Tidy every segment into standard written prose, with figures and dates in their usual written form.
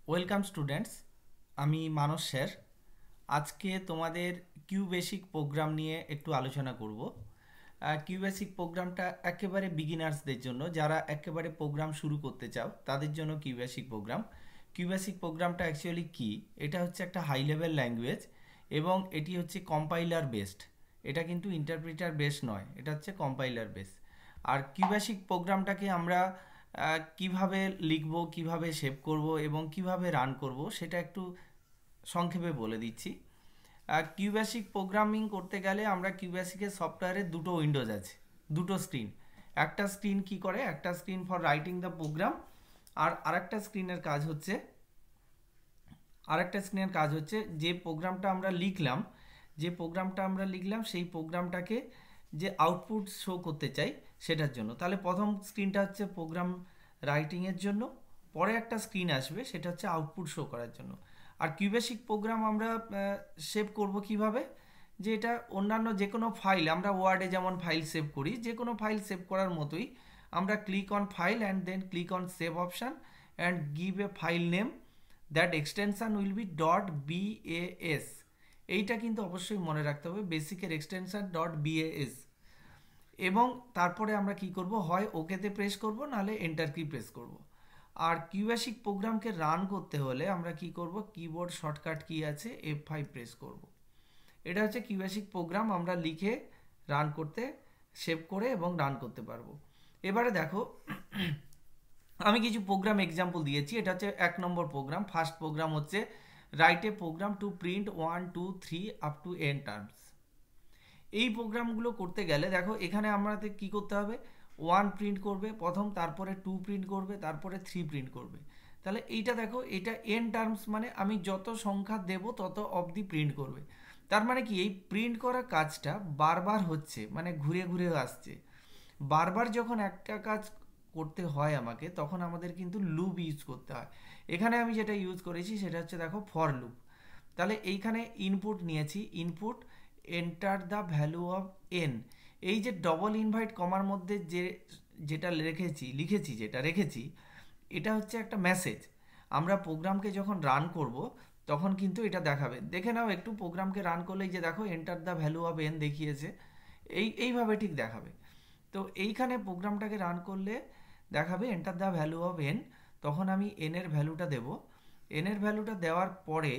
Welcome students, আমি মানস sir. আজকে তোমাদের কিউ বেসিক প্রোগ্রাম নিয়ে একটু আলোচনা করব। কিউ বেসিক প্রোগ্রামটা একেবারে বিগিনার্সদের জন্য, যারা একেবারে প্রোগ্রাম শুরু করতে চাও তাদের জন্য Q basic program. Q basic প্রোগ্রামটা অ্যাকচুয়ালি কি? এটা হচ্ছে একটা হাই লেভেল ল্যাঙ্গুয়েজ এবং এটি হচ্ছে কম্পাইলার বেসড। এটা কিন্তু ইন্টারপ্রিটার বেস নয়, এটা হচ্ছে কম্পাইলার বেস। আর কিউ বেসিক প্রোগ্রামটাকে আমরা কিভাবে লিখব, কিভাবে সেভ করব এবং কিভাবে রান করব সেটা একটু সংক্ষেপে বলে দিচ্ছি। কিউবেসিক প্রোগ্রামিং করতে গেলে আমরা কিউবেসিকের সফটওয়্যারে দুটো উইন্ডোজ আছে, দুটো স্ক্রিন। একটা স্ক্রিন কি করে, একটা screen for writing the program, আর আরেকটা স্ক্রিনের কাজ হচ্ছে যে প্রোগ্রামটা আমরা লিখলাম, সেই প্রোগ্রামটাকে যে আউটপুট শো করতে চাই সেটার জন্য। তাহলে প্রথম স্ক্রিনটা হচ্ছে প্রোগ্রাম রাইটিংয়ের জন্য, পরে একটা স্ক্রিন আসবে সেটা হচ্ছে আউটপুট শো করার জন্য। আর কিউবেসিক প্রোগ্রাম আমরা সেভ করব কিভাবে? যে এটা অন্যান্য যে কোনো ফাইল, আমরা ওয়ার্ডে যেমন ফাইল সেভ করি, যে কোনো ফাইল সেভ করার মতোই আমরা click on file and then click on save option and give a file name. That extension will be .bas। এইটা কিন্তু অবশ্যই মনে রাখতে হবে, বেসিকের এক্সটেনশান .bas। এবং তারপরে আমরা কি করব, হয় ওকেতে প্রেস করব, নাহলে এন্টার কি প্রেস করব। আর কিউবেসিক প্রোগ্রামকে রান করতে হলে আমরা কি করব, কিবোর্ড শর্টকাট কি আছে F5 প্রেস করব। এটা হচ্ছে কিউবেসিক প্রোগ্রাম আমরা লিখে রান করতে, সেভ করে এবং রান করতে পারবো। এবারে দেখো, আমি কিছু প্রোগ্রাম এক্সাম্পল দিয়েছি। এটা হচ্ছে 1 নম্বর প্রোগ্রাম। ফার্স্ট প্রোগ্রাম হচ্ছে write a program to print 1 2 3 up to n terms. এই প্রোগ্রামগুলো করতে গেলে দেখো এখানে আমাদের কি করতে হবে, 1 প্রিন্ট করবে প্রথম, তারপরে 2 প্রিন্ট করবে, তারপরে 3 প্রিন্ট করবে। তাহলে এইটা দেখো, এটা n টার্মস মানে আমি যত সংখ্যা দেব তত অবধি প্রিন্ট করবে। তার মানে কি, এই প্রিন্ট করা কাজটা বারবার হচ্ছে, মানে ঘুরে ঘুরে আসছে। বারবার যখন একটা কাজ করতে হয় আমাকে, তখন আমাদের কিন্তু লুপ ইউজ করতে হয়। এখানে আমি যেটা ইউজ করেছি সেটা হচ্ছে দেখো ফর লুপ। তাহলে এইখানে ইনপুট নিয়েছি, input enter the value of N. এই যে ডবল ইনভাইট কমার মধ্যে যেটা রেখেছি, এটা হচ্ছে একটা মেসেজ। আমরা প্রোগ্রামকে যখন রান করব তখন কিন্তু এটা দেখাবে। দেখে নাও একটু, প্রোগ্রামকে রান করলেই যে দেখো enter the value of N দেখিয়েছে, এইভাবে ঠিক দেখাবে। তো এইখানে প্রোগ্রামটাকে রান করলে দেখাবে enter the value of N. তখন আমি এন এর ভ্যালুটা দেব। এন এর ভ্যালুটা দেওয়ার পরে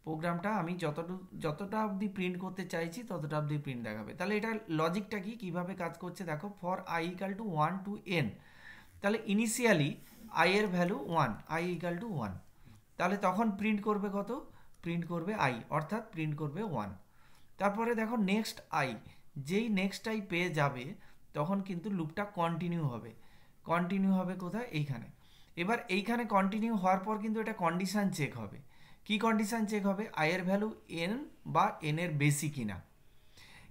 প্রোগ্রামটা আমি যতটা অবধি প্রিন্ট করতে চাইছি ততটা অবধি প্রিন্ট দেখাবে। তাহলে এটার লজিকটা কি, কিভাবে কাজ করছে দেখো, for I equal to 1 to N. তাহলে ইনিশিয়ালি আই এর ভ্যালু 1, আই ইকাল টু 1। তাহলে তখন প্রিন্ট করবে কত, প্রিন্ট করবে আই, অর্থাৎ প্রিন্ট করবে 1। তারপরে দেখো নেক্সট আই, যেই নেক্সট আই পেয়ে যাবে তখন কিন্তু লুপটা কন্টিনিউ হবে। কন্টিনিউ হবে কোথায়, এইখানে। এবার এইখানে কন্টিনিউ হওয়ার পর কিন্তু এটা কন্ডিশান চেক হবে। কি কন্ডিশান চেক হবে, আয়ের ভ্যালু এন বা এন এর বেশি কিনা।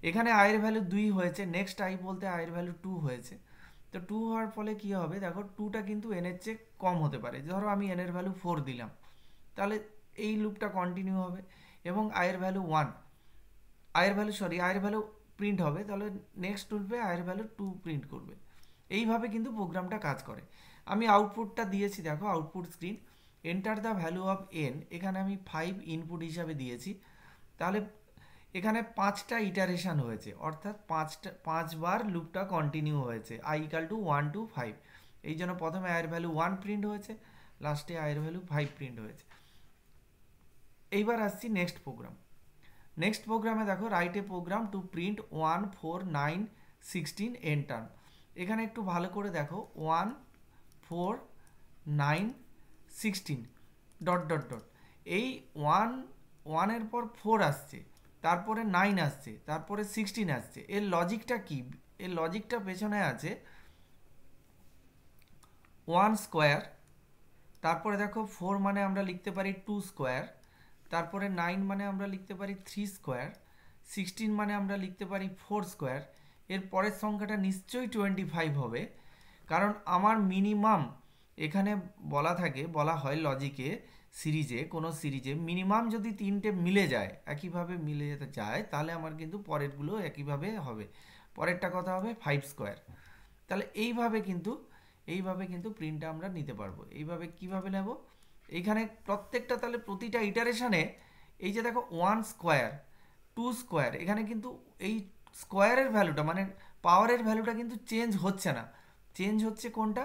এখানে আয়ের ভ্যালু 2 হয়েছে, নেক্সট আই বলতে আয়ের ভ্যালু 2 হয়েছে। তো 2 হওয়ার ফলে কি হবে দেখো, 2টা কিন্তু এন এর চেয়ে কম হতে পারে। ধরো আমি এন এর ভ্যালু 4 দিলাম, তাহলে এই লুপটা কন্টিনিউ হবে। এবং আয়ের ভ্যালু 1, আয়ের ভ্যালু প্রিন্ট হবে, তাহলে নেক্সট টুলপে আয়ের ভ্যালু 2 প্রিন্ট করবে। এইভাবে কিন্তু প্রোগ্রামটা কাজ করে। আমি আউটপুটটা দিয়েছি, দেখো output screen, enter the value of N. এখানে আমি 5 ইনপুট হিসাবে দিয়েছি। তাহলে এখানে 5টা ইটারেশান হয়েছে, অর্থাৎ 5বার লুপটা কন্টিনিউ হয়েছে, আই ইকাল টু 1 টু 5। এই জন্য প্রথমে আয়ের ভ্যালু 1 প্রিন্ট হয়েছে, লাস্টে আয়ের ভ্যালু 5 প্রিন্ট হয়েছে। এইবার আসছি নেক্সট প্রোগ্রাম। নেক্সট প্রোগ্রামে দেখো write a program to print 1 4 9 16 N term. এখানে একটু ভালো করে দেখো, 1 4 9 16 ডট ডট ডট। এই 1 এর পর 4 আসছে, তারপরে 9 আসছে, তারপরে 16 আসছে। এর লজিকটা কি, এর লজিকটা পেছনে আছে 1 স্কোয়ার, তারপরে দেখো 4 মানে আমরা লিখতে পারি 2 স্কোয়ার, তারপরে 9 মানে আমরা লিখতে পারি 3 স্কোয়ার, 16 মানে আমরা লিখতে পারি 4 স্কোয়ার। এর পরের সংখ্যাটা নিশ্চয়ই 25 হবে, কারণ আমার মিনিমাম এখানে বলা হয় লজিকে, কোনো সিরিজে মিনিমাম যদি 3টে মিলে যায়, একইভাবে মিলে যেতে যায়, তাহলে আমার কিন্তু পরেরগুলো একইভাবে হবে। পরেরটা কথা হবে 5 স্কোয়ার। তাহলে এইভাবে কিন্তু প্রিন্টটা আমরা নিতে পারবো। এইভাবে কিভাবে নেব, এইখানে প্রত্যেকটা তাহলে প্রতিটা ইটারেশনে এই যে দেখো 1 স্কোয়ার 2 স্কোয়ার, এখানে কিন্তু এই স্কোয়ারের ভ্যালুটা মানে পাওয়ারের ভ্যালুটা কিন্তু চেঞ্জ হচ্ছে না। চেঞ্জ হচ্ছে কোনটা?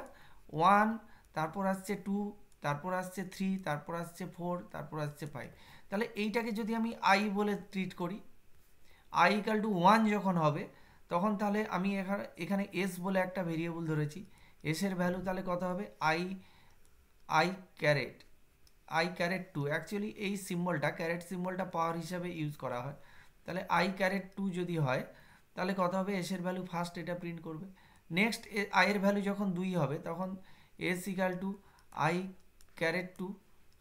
1, তারপর আসছে 2, তারপর আসছে 3, তারপর আসছে 4, তারপর আসছে 5। তাহলে এইটাকে যদি আমি আই বলে ট্রিট করি, আই ইকাল টু 1 যখন হবে, তখন তাহলে আমি এখানে এখানে এস বলে একটা ভেরিয়েবল ধরেছি। এসের ভ্যালু তাহলে কত হবে? I I caret I caret 2। Actually এই সিম্বলটা, ক্যারেট সিম্বলটা পাওয়ার হিসাবে ইউজ করা হয়। তাহলে আই ক্যারেট 2 যদি হয়, তাহলে কত হবে? এসের ভ্যালু ফার্স্ট এটা প্রিন্ট করবে। নেক্সট আইয়ের ভ্যালু যখন 2 হবে, তখন S equal to I caret 2,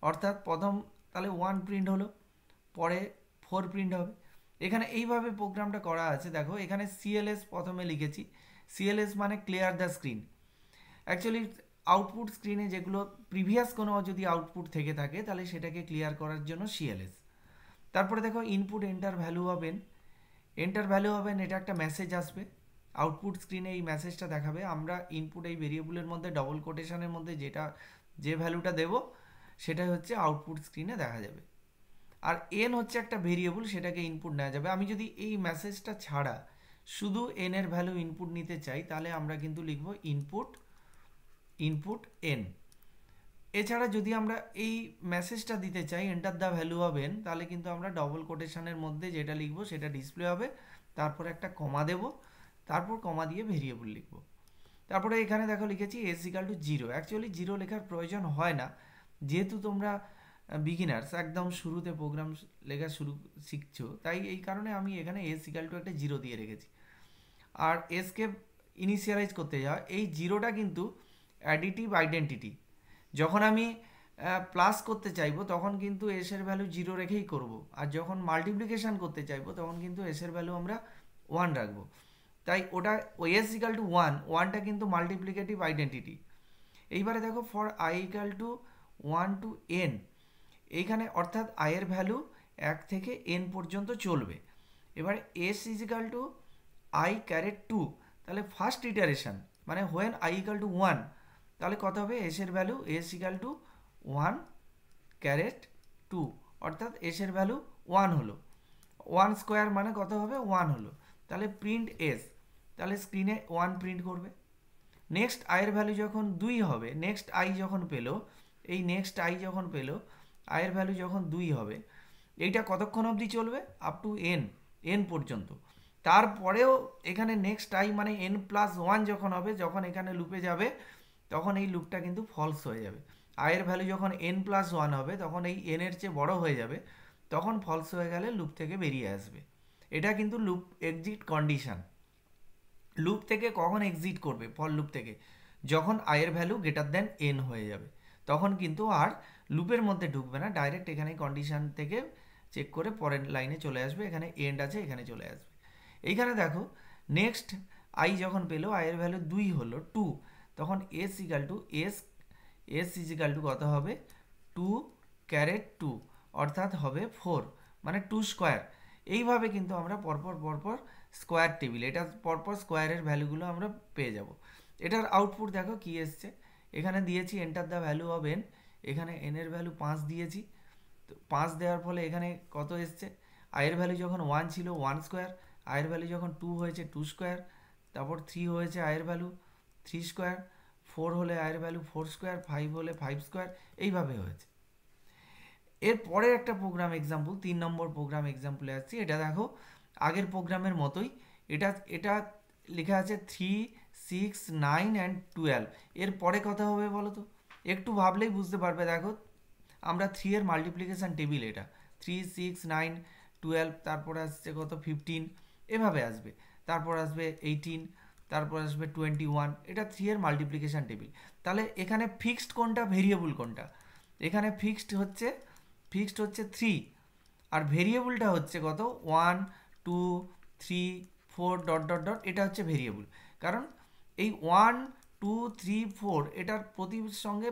অর্থাৎ প্রথম তাহলে 1 প্রিন্ট হলো, পরে 4 প্রিন্ট হবে। এখানে এইভাবে প্রোগ্রামটা করা আছে। দেখো এখানে সিএলএস প্রথমে লিখেছি। সিএলএস মানে clear the screen. Actually output স্ক্রিনে যেগুলো প্রিভিয়াস কোনো যদি আউটপুট থেকে থাকে, তাহলে সেটাকে ক্লিয়ার করার জন্য সিএলএস। তারপরে দেখো ইনপুট এন্টার ভ্যালু হবেন। এন্টার ভ্যালু হবেন, এটা একটা মেসেজ আসবে আউটপুট স্ক্রিনে, এই মেসেজটা দেখাবে আমরা ইনপুট এই ভেরিয়েবলের মধ্যে ডবল কোটেশনের মধ্যে যে ভ্যালুটা দেব, সেটাই হচ্ছে আউটপুট স্ক্রিনে দেখা যাবে। আর এন হচ্ছে একটা ভেরিয়েবল, সেটাকে ইনপুট নেওয়া যাবে। আমি যদি এই মেসেজটা ছাড়া শুধু এন এর ভ্যালু ইনপুট নিতে চাই, তাহলে আমরা কিন্তু লিখব ইনপুট এন। এছাড়া যদি আমরা এই মেসেজটা দিতে চাই enter the value of N, তাহলে কিন্তু আমরা ডবল কোটেশনের মধ্যে যেটা লিখবো সেটা ডিসপ্লে হবে, তারপর একটা কমা দেব, তারপর কমা দিয়ে ভেরিয়েবল লিখব। তারপরে এখানে দেখো লিখেছি এস ইকাল টু 0। অ্যাকচুয়ালি 0 লেখার প্রয়োজন হয় না, যেহেতু তোমরা বিগিনার্স, একদম শুরুতে প্রোগ্রাম লেখা শিখছো, তাই এই কারণে আমি এখানে এস ইকাল টু একটা 0 দিয়ে রেখেছি। আর এসকে ইনিশিয়ালাইজ করতে যাওয়া, এই 0টা কিন্তু অ্যাডিটিভ আইডেন্টিটি। যখন আমি প্লাস করতে চাইবো, তখন কিন্তু এসের ভ্যালু 0 রেখেই করব। আর যখন মাল্টিপ্লিকেশান করতে চাইবো, তখন কিন্তু এসের ভ্যালু আমরা 1 রাখবো। তাই ওটা এস ইকাল টু 1, 1টা কিন্তু মাল্টিপ্লিকেটিভ আইডেন্টিটি। এইবারে দেখো for I equal to 1 to N, এইখানে অর্থাৎ আয়ের ভ্যালু 1 থেকে এন পর্যন্ত চলবে। এবার S is equal to I caret 2, তাহলে ফার্স্ট ইটারেশন মানে হোয়েন আই ইকাল টু 1, তাহলে কত হবে? এসের value S equal to 1 caret 2, অর্থাৎ এসের ভ্যালু 1 হলো। 1 স্কোয়ার মানে কত হবে? 1 হলো। তাহলে প্রিন্ট এস, তাহলে স্ক্রিনে 1 প্রিন্ট করবে। নেক্সট আইয়ের ভ্যালু যখন 2 হবে, নেক্সট আই যখন পেলো, এই নেক্সট আই যখন পেলো, আইয়ের ভ্যালু যখন 2 হবে, এইটা কতক্ষণ অবধি চলবে? আপ টু এন পর্যন্ত। তারপরেও এখানে নেক্সট আই মানে এন প্লাস 1 যখন হবে, যখন এখানে লুপে যাবে, তখন এই লুপটা কিন্তু ফলস হয়ে যাবে। আয়ের ভ্যালু যখন এন প্লাস 1 হবে, তখন এই এনের চেয়ে বড় হয়ে যাবে, তখন ফলস হয়ে গেলে লুপ থেকে বেরিয়ে আসবে। এটা কিন্তু লুপ এক্সিট কন্ডিশন। লুপ থেকে কখন এক্সিট করবে? ফর লুপ থেকে যখন আয়ের ভ্যালু গ্রেটার দেন এন হয়ে যাবে, তখন কিন্তু আর লুপের মধ্যে ঢুকবে না, ডাইরেক্ট এখানে কন্ডিশন থেকে চেক করে পরের লাইনে চলে আসবে। এখানে এন্ড আছে, এখানে চলে আসবে। এইখানে দেখো নেক্সট আই যখন পেলো, আয়ের ভ্যালু 2 হলো 2, তখন S equal two S is equal two কত হবে? 2 ক্যারেট 2, অর্থাৎ হবে 4, মানে 2 স্কোয়ার। এইভাবে কিন্তু আমরা পরপর স্কোয়ার টেবিল, এটা পরপর স্কোয়ারের ভ্যালুগুলো আমরা পেয়ে যাব। এটার আউটপুট দেখো কি এসছে। এখানে দিয়েছি enter the value of N, এখানে এন এর ভ্যালু 5 দিয়েছি। তো 5 দেওয়ার ফলে এখানে কত এসছে? আয়ের ভ্যালু যখন 1 ছিল 1 স্কোয়ার, আয়ের ভ্যালু যখন 2 হয়েছে 2 স্কোয়ার, তারপর 3 হয়েছে আয়ের ভ্যালু 3 স্কোয়ার, 4 হলে আয়ের ভ্যালু 4 স্কোয়ার, 5 হলে 5 স্কোয়ার, এইভাবে হয়েছে। এর পরে একটা প্রোগ্রাম এক্সাম্পল, 3 নম্বর প্রোগ্রাম এক্সাম্পলে আসছি। এটা দেখো আগের প্রোগ্রামের মতোই, এটা লেখা আছে 3, 6, 9 অ্যান্ড 12। এর পরে কথা হবে বলো তো? একটু ভাবলেই বুঝতে পারবে। দেখো আমরা 3 এর মাল্টিপ্লিকেশান টেবিল, এটা 3, 6, 9, 12, তারপরে আসছে কত? 15, এভাবে আসবে। তারপর আসবে 18, তারপর আসবে 21, এটা 3 এর মাল্টিপ্লিকেশান টেবিল। তাহলে এখানে ফিক্সড কোনটা, ভেরিয়েবল কোনটা? এখানে ফিক্সড হচ্ছে 3, আর ভেরিয়েবলটা হচ্ছে কত? 1, 2, 3, 4 ডট ডট ডট, এটা হচ্ছে ভেরিয়েবল। কারণ এই 1, 2, 3, 4 এটার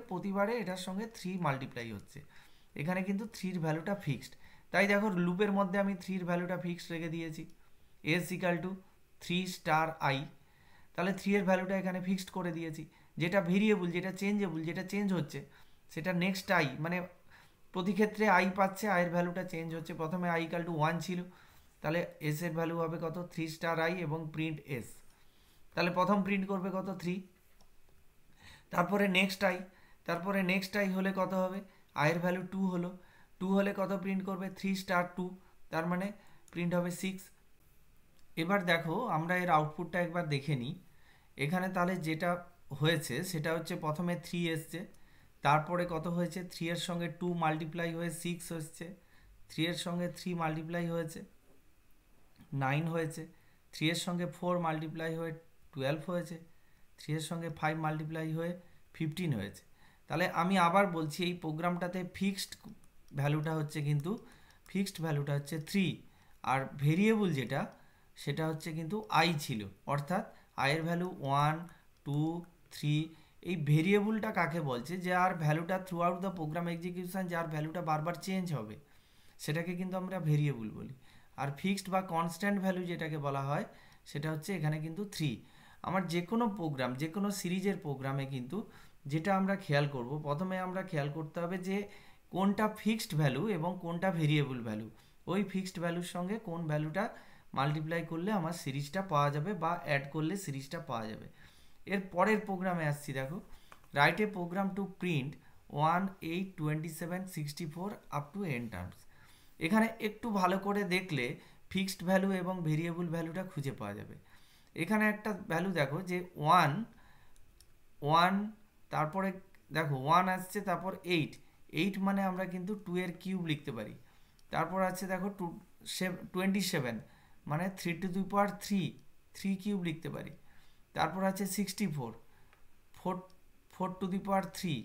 প্রতিবারে এটার সঙ্গে 3 মাল্টিপ্লাই হচ্ছে। এখানে কিন্তু 3-র ভ্যালুটা ফিক্সড। তাই দেখো লুপের মধ্যে আমি 3-র ভ্যালুটা ফিক্সড রেখে দিয়েছি, S equal two 3 star I. তাহলে 3 এর ভ্যালুটা এখানে ফিক্সড করে দিয়েছি। যেটা ভেরিয়েবল, যেটা চেঞ্জেবল, যেটা চেঞ্জ হচ্ছে, সেটা নেক্সট আই, মানে প্রতি ক্ষেত্রে আই পাচ্ছে, আয়ের ভ্যালুটা চেঞ্জ হচ্ছে। প্রথমে আই ইকাল টু 1 ছিল, তাহলে এস এর ভ্যালু হবে কত 3 স্টার আই এবং প্রিন্ট এস। তাহলে প্রথম প্রিন্ট করবে কত 3, তারপরে নেক্সট আই হলে কত হবে, আয়ের ভ্যালু 2 হলো, 2 হলে কত প্রিন্ট করবে 3 স্টার 2, তার মানে প্রিন্ট হবে 6। এবার দেখো আমরা এর আউটপুটটা একবার দেখে নিই। এখানে তাহলে যেটা হয়েছে সেটা হচ্ছে প্রথমে 3 এসছে, তারপরে কত হয়েছে 3 এর সঙ্গে 2 মাল্টিপ্লাই হয়ে 6 হচ্ছে, 3 এর সঙ্গে 3 মাল্টিপ্লাই হয়েছে 9 হয়েছে, 3 এর সঙ্গে 4 মাল্টিপ্লাই হয়ে 12 হয়েছে, 3 এর সঙ্গে 5 মাল্টিপ্লাই হয়ে 15 হয়েছে। তাহলে আমি আবার বলছি এই প্রোগ্রামটাতে ফিক্সড ভ্যালুটা হচ্ছে 3, আর ভেরিয়েবল যেটা সেটা হচ্ছে কিন্তু আই ছিল, অর্থাৎ আয়ের ভ্যালু 1 2 3। এই ভেরিয়েবলটা কাকে বলছে, যে আর ভ্যালুটা throughout the program execution যার ভ্যালুটা বারবার চেঞ্জ হবে সেটাকে কিন্তু আমরা ভেরিয়েবল বলি। আর ফিক্সড বা কনস্ট্যান্ট ভ্যালু যেটাকে বলা হয় সেটা হচ্ছে এখানে কিন্তু 3। আমার যে কোনো প্রোগ্রাম, যে কোনো সিরিজের প্রোগ্রামে কিন্তু যেটা আমরা খেয়াল করব, প্রথমে আমরা খেয়াল করতে হবে যে কোনটা ফিক্সড ভ্যালু এবং কোনটা ভেরিয়েবল ভ্যালু। ওই ফিক্সড ভ্যালুর সঙ্গে কোন ভ্যালুটা মাল্টিপ্লাই করলে আমার সিরিজটা পাওয়া যাবে বা অ্যাড করলে সিরিজটা পাওয়া যাবে। এর পরের প্রোগ্রামে আসছি, দেখো write a program to print 1 8 27 64 up to n terms. এখানে একটু ভালো করে দেখলে ফিক্সড ভ্যালু এবং ভেরিয়েবল ভ্যালুটা খুঁজে পাওয়া যাবে। এখানে একটা ভ্যালু দেখো যে 1, তারপরে দেখো 1 আসছে, তারপর 8 মানে আমরা কিন্তু 2 এর কিউব লিখতে পারি। তারপর আছে দেখো 27 মানে 3 টু দি পাওয়ার 3 কিউব লিখতে পারি। তারপর আছে 64 4 টু দি পাওয়ার 3।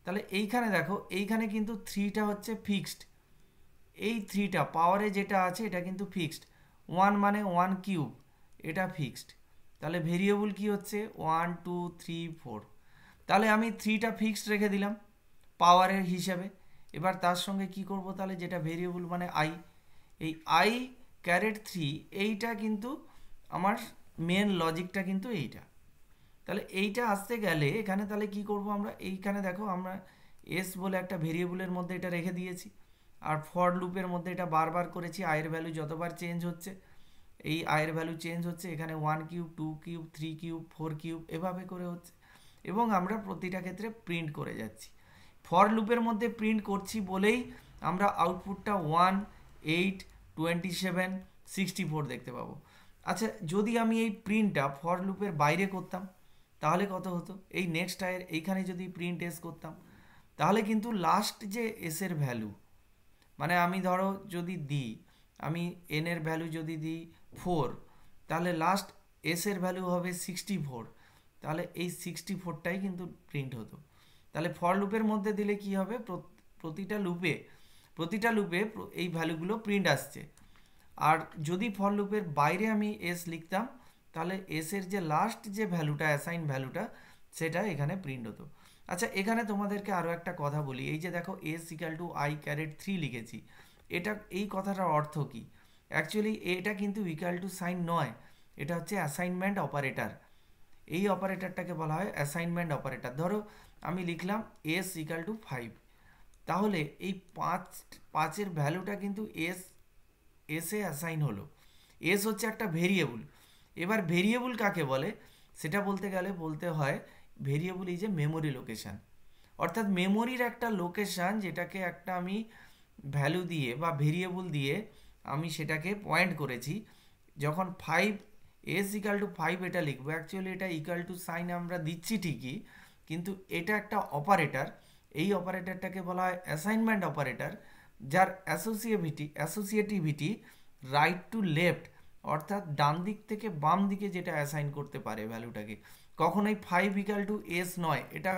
তাহলে এইখানে দেখো, এইখানে কিন্তু 3টা হচ্ছে ফিক্সড, এই 3টা পাওয়ারে যেটা আছে এটা কিন্তু ফিক্সড। 1 মানে 1 কিউব, এটা ফিক্সড। তাহলে ভেরিয়েবল কি হচ্ছে 1 2 3 4। তাহলে আমি 3টা ফিক্সড রেখে দিলাম পাওয়ারের হিসাবে। এবার তার সঙ্গে কি করব, তাহলে যেটা ভেরিয়েবল মানে আই, এই আই ক্যারেট 3, এইটা কিন্তু আমার মেন লজিকটা কিন্তু এইটা। তাহলে এইটা আসতে গেলে এখানে তাহলে কি করব আমরা, এইখানে দেখো আমরা এস বলে একটা ভেরিয়েবলের মধ্যে এটা রেখে দিয়েছি, আর ফর লুপের মধ্যে এটা বারবার করেছি। আয়ের ভ্যালু যতবার চেঞ্জ হচ্ছে এই আয়ের ভ্যালু চেঞ্জ হচ্ছে, এখানে 1 কিউব 2 কিউব 3 কিউব 4 কিউব এভাবে করে হচ্ছে, এবং আমরা প্রতিটা ক্ষেত্রে প্রিন্ট করে যাচ্ছি। ফর লুপের মধ্যে প্রিন্ট করছি বলেই আমরা আউটপুটটা 1 8 27 64 দেখতে পাবো। আচ্ছা, যদি আমি এই প্রিন্টটা ফর লুপের বাইরে করতাম তাহলে কত হতো, এই নেক্সট আয়ের এইখানে যদি প্রিন্ট এস করতাম তাহলে কিন্তু লাস্ট যে এস এর ভ্যালু, মানে আমি ধরো যদি দিই, আমি এন এর ভ্যালু যদি দিই 4, তাহলে লাস্ট এস এর ভ্যালু হবে 64, তাহলে এই 64টাই কিন্তু প্রিন্ট হতো। তাহলে ফর লুপের মধ্যে দিলে কি হবে, প্রতিটা লুপে এই ভ্যালুগুলো প্রিন্ট আসছে। আর যদি ফর লুপের বাইরে আমি এস লিখতাম তাহলে এস এর যে লাস্ট যে ভ্যালুটা, অ্যাসাইন ভ্যালুটা, সেটা এখানে প্রিন্ট হতো। আচ্ছা, এখানে তোমাদেরকে আরও একটা কথা বলি, এই যে দেখো S equal to I caret 3 লিখেছি, এটা এই কথাটার অর্থ কি? অ্যাকচুয়ালি এটা কিন্তু ইকাল টু সাইন নয়, এটা হচ্ছে অ্যাসাইনমেন্ট অপারেটর। এই অপারেটরটাকে বলা হয় অ্যাসাইনমেন্ট অপারেটর। ধরো আমি লিখলাম এস ইকাল টু 5, তাহলে এই 5-এর ভ্যালুটা কিন্তু এসে অ্যাসাইন হলো। এস হচ্ছে একটা ভেরিয়েবল। এবার ভেরিয়েবল কাকে বলে সেটা বলতে গেলে বলতে হয় variable is a memory location, অর্থাৎ মেমোরির একটা লোকেশান যেটাকে একটা আমি ভ্যালু দিয়ে বা ভেরিয়েবল দিয়ে আমি সেটাকে পয়েন্ট করেছি। যখন 5 এস ইকাল টু 5 এটা লিখবো, অ্যাকচুয়ালি এটা ইকাল টু সাইন আমরা দিচ্ছি ঠিকই, কিন্তু এটা একটা অপারেটর। এই অপারেটরটাকে বলা হয় অ্যাসাইনমেন্ট অপারেটর, যার অ্যাসোসিয়েটিভিটি রাইট টু লেফট, অর্থাৎ ডান দিক থেকে বাম দিকে যেটা অ্যাসাইন করতে পারে ভ্যালুটাকে। কখনোই 5 ইকাল টু এস নয়, এটা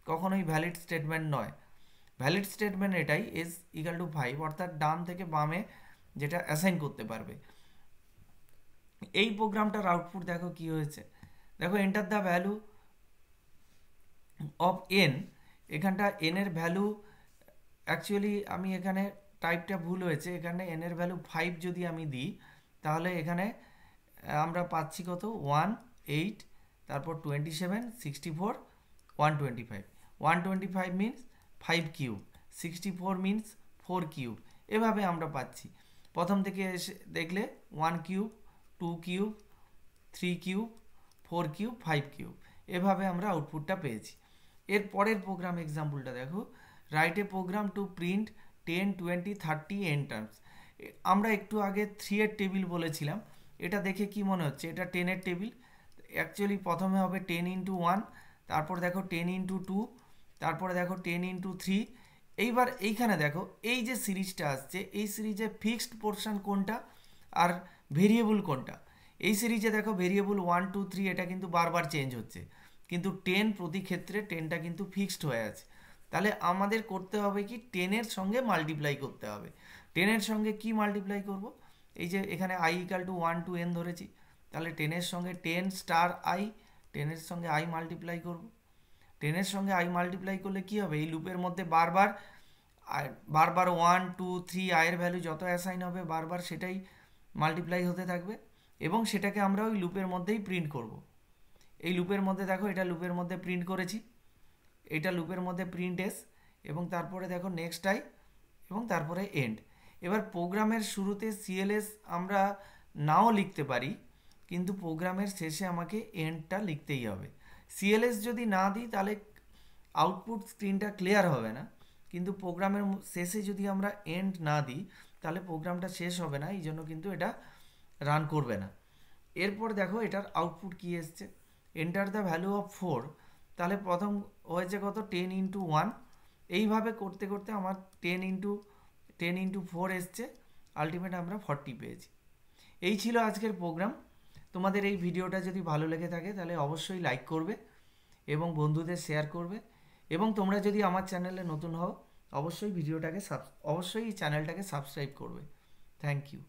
কখনোই ভ্যালিড স্টেটমেন্ট নয়। ভ্যালিড স্টেটমেন্ট এটাই, এস ইকাল টু 5, অর্থাৎ ডান থেকে বামে যেটা অ্যাসাইন করতে পারবে। এই প্রোগ্রামটার আউটপুট দেখো কি হয়েছে, দেখো enter the value of N. এখানটা এন এর ভ্যালু, অ্যাকচুয়ালি আমি এখানে টাইপটা ভুল হয়েছে, এখানে এন এর ভ্যালু 5 যদি আমি দিই তাহলে এখানে আমরা পাচ্ছি কত 1 8, তারপর 27 64 125 মিনস 5 কিউব, 64 মিনস 4 কিউব, এভাবে আমরা পাচ্ছি। প্রথম থেকে এসে দেখলে 1 cube, 2 cube, 3 cube, 4 cube, 5 cube, এভাবে আমরা আউটপুটটা পেয়েছি। এর পরের প্রোগ্রাম এক্সাম্পলটা দেখো, write a program to print 10, 20, 30 n terms. আমরা একটু আগে 3 এর টেবিল বলেছিলাম, এটা দেখে কি মনে হচ্ছে এটা 10 এর টেবিল। অ্যাকচুয়ালি প্রথমে হবে 10 ইন্টু 1, তারপর দেখো 10 ইন্টু 2, তারপরে দেখো 10 ইন্টু 3। এইবার এইখানে দেখো এই যে সিরিজটা আসছে, এই সিরিজে ফিক্সড পোর্শন কোনটা আর ভেরিয়েবল কোনটা। এই সিরিজে দেখো ভেরিয়েবল 1, 2, 3 এটা কিন্তু বারবার চেঞ্জ হচ্ছে, কিন্তু 10 প্রতি ক্ষেত্রে 10টা কিন্তু ফিক্সড হয়ে আছে। তাহলে আমাদের করতে হবে কি, 10-এর সঙ্গে মাল্টিপ্লাই করতে হবে। 10-এর সঙ্গে কি মাল্টিপ্লাই করব, এই যে এখানে i equal to 1 to n ধরেছি, তাহলে 10-এর সঙ্গে 10 স্টার i, 10-এর সঙ্গে i মাল্টিপ্লাই করব। 10-এর সঙ্গে i মাল্টিপ্লাই করলে কি হবে, এই লুপের মধ্যে বারবার বারবার 1, 2, 3 আয়ের ভ্যালু যত অ্যাসাইন হবে বারবার সেটাই মাল্টিপ্লাই হতে থাকবে, এবং সেটাকে আমরা ওই লুপের মধ্যেই প্রিন্ট করব। এই লুপের মধ্যে দেখো এটা লুপের মধ্যে প্রিন্ট করেছি, এটা লুপের মধ্যে প্রিন্ট এস, এবং তারপরে দেখো নেক্সট আই, এবং তারপরে এন্ড। এবার প্রোগ্রামের শুরুতে সিএলএস আমরা নাও লিখতে পারি, কিন্তু প্রোগ্রামের শেষে আমাকে এন্ডটা লিখতেই হবে। সিএলএস যদি না দিই তাহলে আউটপুট স্ক্রিনটা ক্লিয়ার হবে না, কিন্তু প্রোগ্রামের শেষে যদি আমরা এন্ড না দিই তাহলে প্রোগ্রামটা শেষ হবে না, এই জন্য কিন্তু এটা রান করবে না। এরপর দেখো এটার আউটপুট কি এসছে, এন্টার দ্য ভ্যালু অফ 4। তাহলে প্রথম হয়েছে কত, 10 ইন্টু 1, এইভাবে করতে করতে আমার 10 ইন্টু 4 এসছে, আলটিমেট আমরা 40 পেয়েছি। এই ছিল আজকের প্রোগ্রাম। তোমাদের এই ভিডিওটা যদি ভালো লেগে থাকে তাহলে অবশ্যই লাইক করবে এবং বন্ধুদের শেয়ার করবে, এবং তোমরা যদি আমার চ্যানেলে নতুন হও অবশ্যই অবশ্যই চ্যানেলটাকে সাবস্ক্রাইব করবে। Thank you.